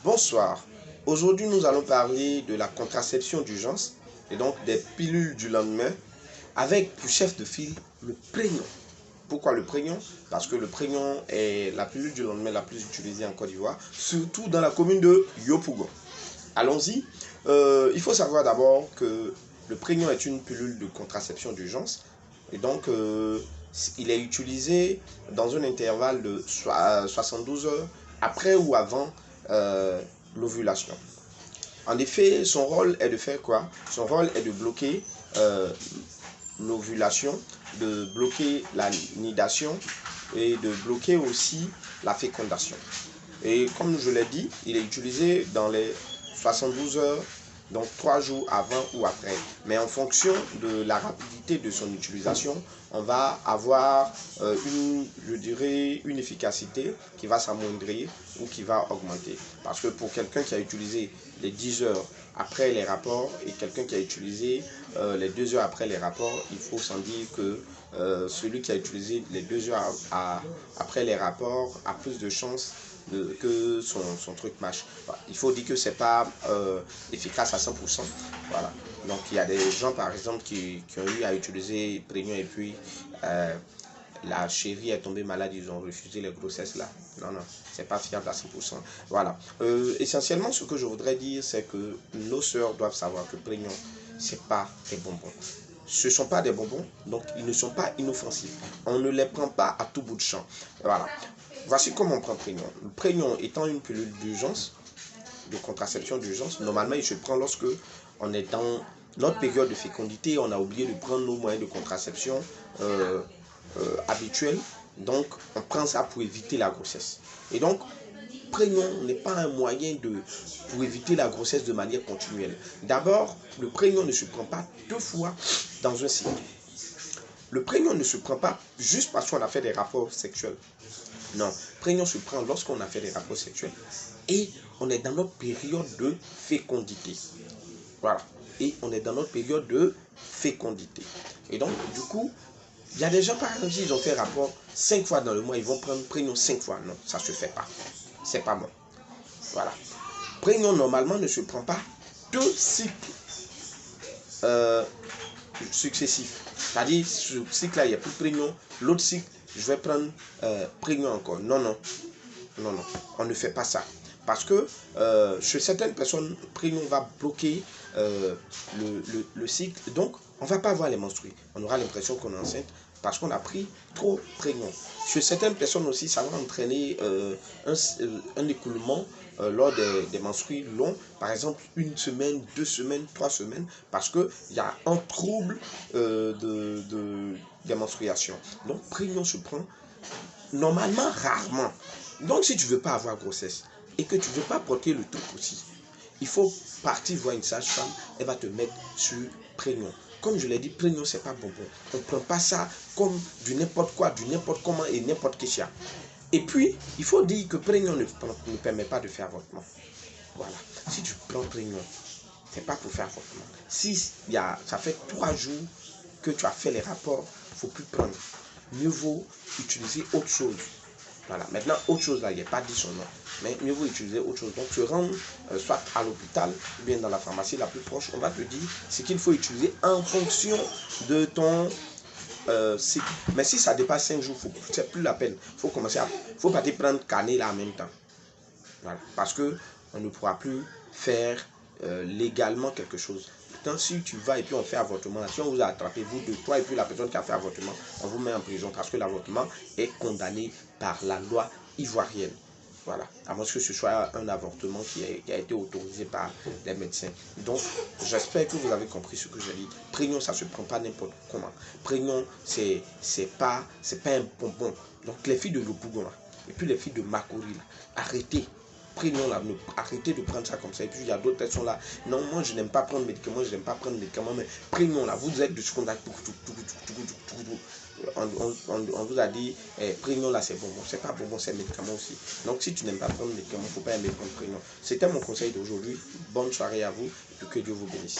Bonsoir. Aujourd'hui, nous allons parler de la contraception d'urgence et donc des pilules du lendemain avec pour chef de file le Prégnon. Pourquoi le Prégnon? Parce que le Prégnon est la pilule du lendemain la plus utilisée en Côte d'Ivoire, surtout dans la commune de Yopougon. Allons-y. Il faut savoir d'abord que le Prégnon est une pilule de contraception d'urgence et donc il est utilisé dans un intervalle de 72 heures après ou avant l'ovulation. En effet, son rôle est de faire quoi? Son rôle est de bloquer l'ovulation, de bloquer la nidation et de bloquer aussi la fécondation. Et comme je l'ai dit, il est utilisé dans les 72 heures, donc 3 jours avant ou après. Mais en fonction de la rapidité de son utilisation, on va avoir une efficacité qui va s'amoindrir ou qui va augmenter. Parce que pour quelqu'un qui a utilisé les 10 heures après les rapports et quelqu'un qui a utilisé les 2 heures après les rapports, il faut s'en dire que celui qui a utilisé les 2 heures après les rapports a plus de chances que son truc marche. Il faut dire que c'est pas efficace à 100%. Voilà. Donc il y a des gens par exemple qui ont eu à utiliser Prégnon et puis la chérie est tombée malade, ils ont refusé les grossesses là. Non, c'est pas fiable à 100%. Voilà. Essentiellement, ce que je voudrais dire, c'est que nos sœurs doivent savoir que Prégnon, c'est pas des bonbons. Ce ne sont pas des bonbons, donc ils ne sont pas inoffensifs. On ne les prend pas à tout bout de champ. Voilà. Voici comment on prend Prégnon. Le Prégnon étant une pilule d'urgence, de contraception d'urgence, normalement il se prend lorsque on est dans notre période de fécondité, on a oublié de prendre nos moyens de contraception habituels, donc on prend ça pour éviter la grossesse. Et donc, Prégnon n'est pas un moyen pour éviter la grossesse de manière continuelle. D'abord, le Prégnon ne se prend pas 2 fois dans un cycle. Le Prégnon ne se prend pas juste parce qu'on a fait des rapports sexuels. Non, Prégnon se prend lorsqu'on a fait des rapports sexuels et on est dans notre période de fécondité. Voilà. Et on est dans notre période de fécondité. Et donc, du coup, il y a des gens, par exemple, s'ils ont fait rapport 5 fois dans le mois, ils vont prendre Prégnon 5 fois. Non, ça ne se fait pas. C'est pas bon. Voilà. Prégnon, normalement, ne se prend pas 2 cycles successifs. C'est-à-dire, ce cycle-là, il n'y a plus de Prégnon. L'autre cycle, je vais prendre Prégnon encore. Non, on ne fait pas ça. Parce que chez certaines personnes, Prégnon va bloquer le cycle. Donc, on ne va pas voir les menstrues. On aura l'impression qu'on est enceinte parce qu'on a pris trop Prégnon. Chez certaines personnes aussi, ça va entraîner un écoulement lors des menstrues longs, par exemple 1 semaine, 2 semaines, 3 semaines, parce qu'il y a un trouble des menstruations. Donc, Prégnon se prend normalement rarement. Donc, si tu ne veux pas avoir grossesse et que tu ne veux pas porter le truc aussi, il faut partir voir une sage-femme, elle va te mettre sur Prégnon. Comme je l'ai dit, Prégnon, c'est pas bonbon. On ne prend pas ça comme du n'importe quoi, du n'importe comment et n'importe quel chien. Et puis, il faut dire que Prégnon ne permet pas de faire avortement. Voilà. Si tu prends Prégnon, ce n'est pas pour faire avortement. Si ça fait 3 jours que tu as fait les rapports, il ne faut plus prendre. Mieux vaut utiliser autre chose. Voilà. Maintenant, autre chose là, il n'y a pas dit son nom. Mais mieux vaut utiliser autre chose. Donc, tu rentres soit à l'hôpital ou bien dans la pharmacie la plus proche. On va te dire ce qu'il faut utiliser en fonction de ton cycle. Mais si ça dépasse 5 jours, c'est plus la peine. Il faut commencer faut pas te prendre carnet là en même temps. Voilà. Parce que on ne pourra plus faire légalement quelque chose. Pourtant, si tu vas et puis on fait avortement, si on vous a attrapé, vous deux, toi et puis la personne qui a fait avortement, on vous met en prison parce que l'avortement est condamné par la loi ivoirienne. Voilà, à moins que ce soit un avortement qui a été autorisé par les médecins. Donc, j'espère que vous avez compris ce que j'ai dit. Prégnon, ça ne se prend pas n'importe comment. Prégnon, c'est pas un bonbon. Donc, les filles de Yopougon, et puis les filles de Makori, arrêtez. Prégnon là, arrêtez de prendre ça comme ça. Et puis il y a d'autres personnes là. Non, moi je n'aime pas prendre médicaments, je n'aime pas prendre médicaments, mais Prégnon là, vous êtes de ce qu'on a. On vous a dit, Prégnon là c'est bonbon. C'est pas bonbon, c'est médicament aussi. Donc si tu n'aimes pas prendre médicaments, il ne faut pas aimer prendre Prégnon. C'était mon conseil d'aujourd'hui. Bonne soirée à vous et que Dieu vous bénisse.